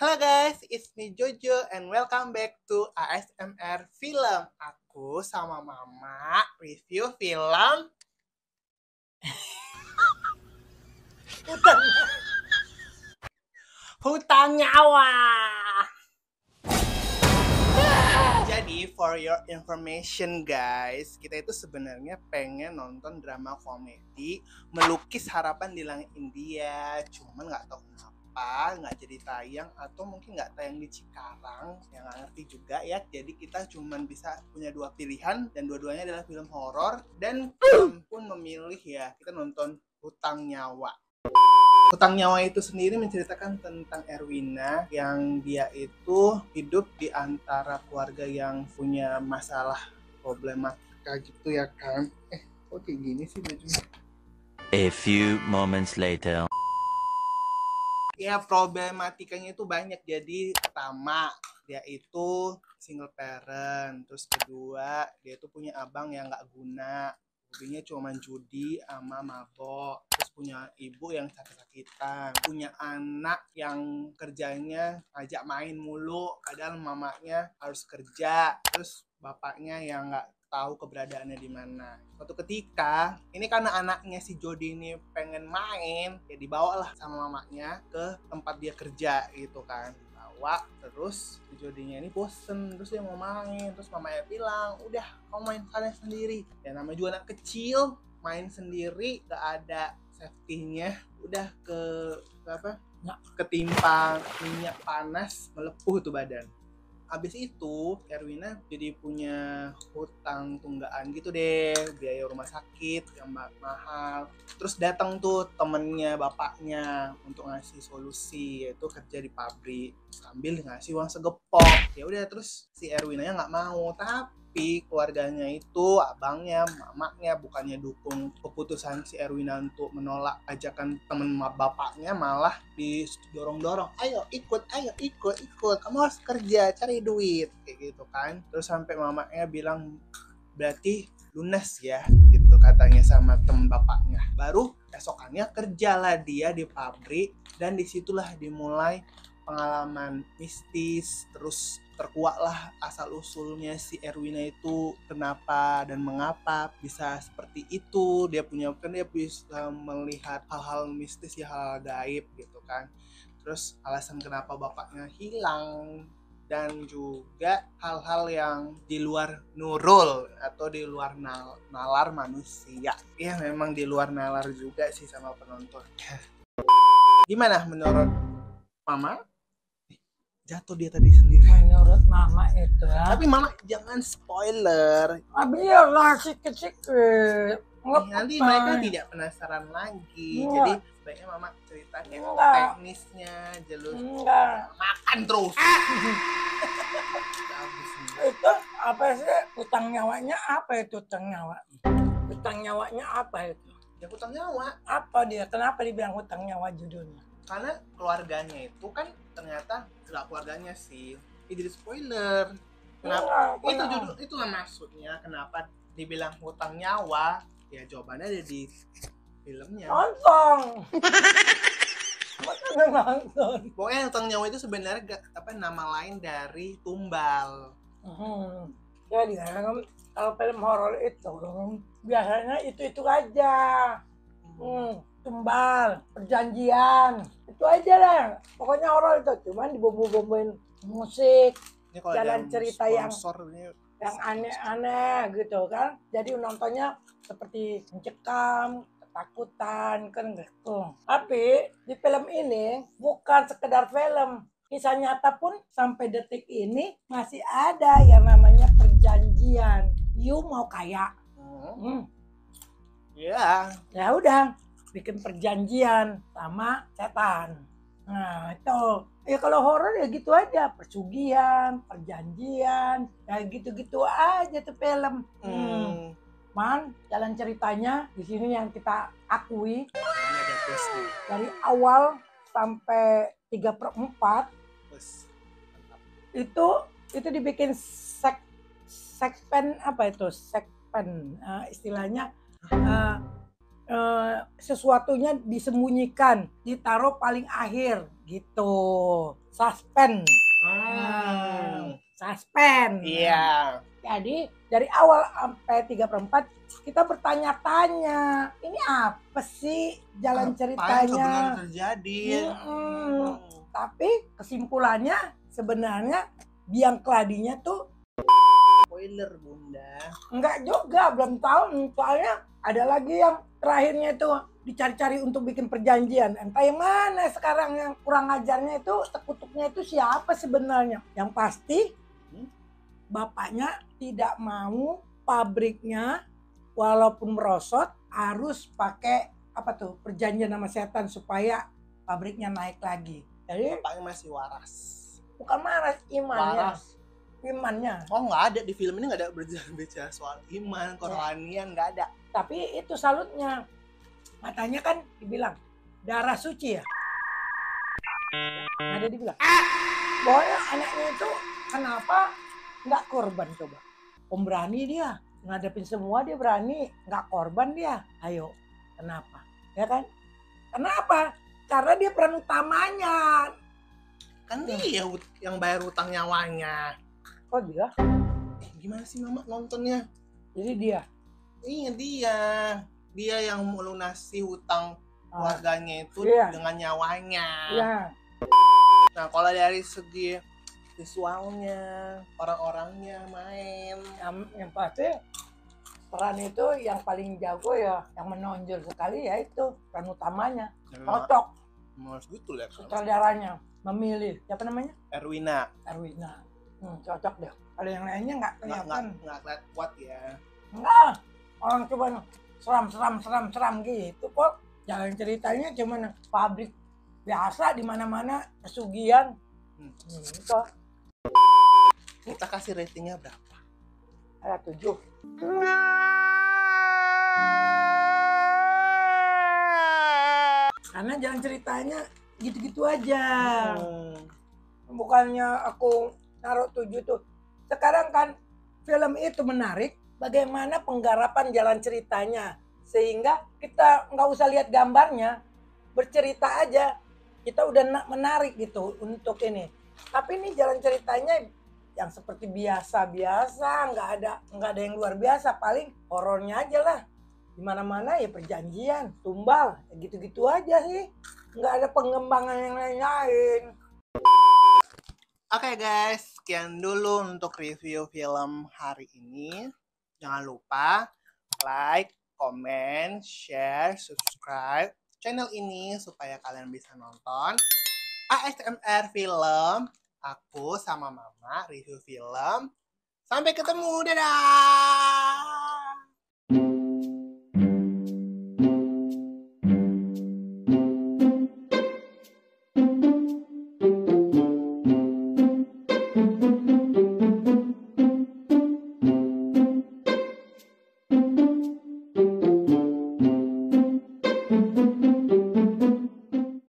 Halo guys, it's me Jojo and welcome back to ASMR Film. Aku sama Mama review film Hutang Nyawa. Jadi for your information guys, kita itu sebenarnya pengen nonton drama komedi Melukis Harapan di Langit India, cuman nggak tahu kenapa nggak jadi tayang atau mungkin nggak tayang di Cikarang, yang nggak ngerti juga ya. Jadi kita cuman bisa punya dua pilihan dan dua-duanya adalah film horor, dan film pun memilih ya kita nonton Hutang Nyawa. Hutang Nyawa itu sendiri menceritakan tentang Erwina yang dia itu hidup di antara keluarga yang punya masalah problematika gitu ya kan. Kok kayak gini sih bajunya? A few moments later. Ya problematikanya itu banyak. Jadi pertama dia itu single parent, terus kedua dia itu punya abang yang nggak guna, hobinya cuma judi sama mabok, terus punya ibu yang sakit-sakitan, punya anak yang kerjanya ngajak main mulu padahal mamanya harus kerja, terus bapaknya yang nggak tahu keberadaannya di mana. Suatu ketika, ini karena anaknya si Jody ini pengen main, ya dibawalah sama mamanya ke tempat dia kerja gitu kan. Bawa, terus si Jodinya ini bosen, terus dia mau main, terus mamanya bilang, udah kamu main kalian sendiri. Ya namanya juga anak kecil, main sendiri, gak ada safety-nya, udah ketimpa minyak panas, melepuh tuh badan. Abis itu Erwina jadi punya hutang tunggaan gitu deh, biaya rumah sakit yang mahal. Terus datang tuh temennya bapaknya untuk ngasih solusi, yaitu kerja di pabrik sambil ngasih uang segepok. Ya udah, terus si Erwinanya nggak mau, tapi keluarganya itu, abangnya, mamanya, bukannya dukung keputusan si Erwina untuk menolak ajakan temen bapaknya, malah didorong-dorong, ayo ikut, kamu harus kerja, cari duit, kayak gitu kan. Terus sampai mamanya bilang, berarti lunas ya, gitu katanya sama temen bapaknya. Baru esokannya kerjalah dia di pabrik, dan disitulah dimulai pengalaman mistis. Terus terkuaklah asal usulnya si Erwina itu kenapa dan mengapa bisa seperti itu. Dia bisa melihat hal-hal mistis ya, hal-hal gaib gitu kan. Terus alasan kenapa bapaknya hilang, dan juga hal-hal yang di luar nurul atau di luar nalar manusia. Ya memang di luar nalar juga sih sama penontonnya. Gimana menurut Mama? Jatuh dia tadi sendiri. Menurut Mama itu ya. Tapi Mama jangan spoiler. Biarlah sikit-sikit. Nanti mereka tidak penasaran lagi. Enggak. Jadi sebaiknya Mama ceritanya Enggak. teknisnya, jelus. Enggak. Makan terus. Itu apa sih hutang nyawanya? Apa itu hutang nyawa? Hutang nyawanya apa itu? Ya hutang nyawa. Apa dia? Kenapa dibilang hutang nyawa judulnya? Karena keluarganya itu kan ternyata nggak keluarganya sih. Ini jadi spoiler. Kenapa? Itu judul, itulah maksudnya kenapa dibilang hutang nyawa. Ya jawabannya ada di filmnya. Nonton. Nonton. Pokoknya hutang nyawa itu sebenarnya nama lain dari tumbal. Jadi kalau film horor itu biasanya itu aja. Tumbal, perjanjian, itu aja lah. Pokoknya horor itu, cuman dibumbu-bumbuin musik, jalan cerita yang aneh-aneh gitu kan. Jadi nontonnya seperti mencekam, ketakutan kan gitu. Tapi di film ini bukan sekedar film, kisah nyata pun sampai detik ini masih ada yang namanya perjanjian. You mau kaya? Ya udah, bikin perjanjian sama setan. Nah itu ya kalau horor ya gitu aja, persugihan, perjanjian, ya gitu-gitu aja tuh film. Man, jalan ceritanya di sini yang kita akui dari awal sampai 3/4 itu dibikin segmen apa itu segmen istilahnya. sesuatunya disembunyikan, ditaruh paling akhir gitu. Suspense. Suspense. Iya. Jadi dari awal sampai 3/4 kita bertanya-tanya, ini apa sih jalan Apa yang ceritanya? sebenarnya terjadi? Tapi kesimpulannya sebenarnya biang keladinya tuh Spoiler Bunda. enggak juga, belum tahu. Soalnya ada lagi yang terakhirnya itu dicari-cari untuk bikin perjanjian. Entah yang mana sekarang yang kurang ajarnya itu, tekutuknya itu siapa sebenarnya. Yang pasti bapaknya tidak mau pabriknya walaupun merosot harus pakai apa tuh perjanjian sama setan supaya pabriknya naik lagi. Jadi Bapaknya masih waras. bukan marah, imannya. Waras. Imannya. Oh nggak ada di film ini, nggak ada berbicara soal iman, kerohanian, nggak ada. Tapi itu salutnya. Matanya kan dibilang darah suci ya. Ada dibilang. Pokoknya anaknya itu kenapa nggak korban coba? Pemberani dia. Ngadepin semua dia berani. Nggak korban dia. Ayo. Kenapa? Ya kan? Kenapa? Karena dia peran utamanya. Kan dia yang bayar utang nyawanya. Oh dia? Gimana sih Mama nontonnya? Jadi dia. Iya dia yang melunasi hutang keluarganya itu Iya. dengan nyawanya. Iya. Nah kalau dari segi visualnya, orang-orangnya main, Yang pasti peran itu yang paling jago ya, yang menonjol sekali ya itu peran utamanya. Cocok harus gitu lah. sutradaranya memilih siapa namanya? Erwina Erwina. Cocok deh. Kalau yang lainnya nggak kelihatan. nggak kelihatan kuat ya. Enggak. Orang cuma seram gitu kok. Jalan ceritanya cuma pabrik biasa di mana-mana pesugihan. Gitu. Kita kasih ratingnya berapa? Ada 7. Karena jalan ceritanya gitu-gitu aja. Bukannya aku naruh 7 tuh. Sekarang kan film itu menarik, bagaimana penggarapan jalan ceritanya. Sehingga kita nggak usah lihat gambarnya, bercerita aja. Kita udah menarik gitu untuk ini. Tapi ini jalan ceritanya yang seperti biasa-biasa, nggak ada yang luar biasa. Paling horornya aja lah. Di mana-mana ya perjanjian, tumbal, gitu-gitu aja sih. Nggak ada pengembangan yang lain-lain. Oke guys, sekian dulu untuk review film hari ini. Jangan lupa like, comment, share, subscribe channel ini supaya kalian bisa nonton ASMR Film. Aku sama Mama review film. Sampai ketemu, dadah!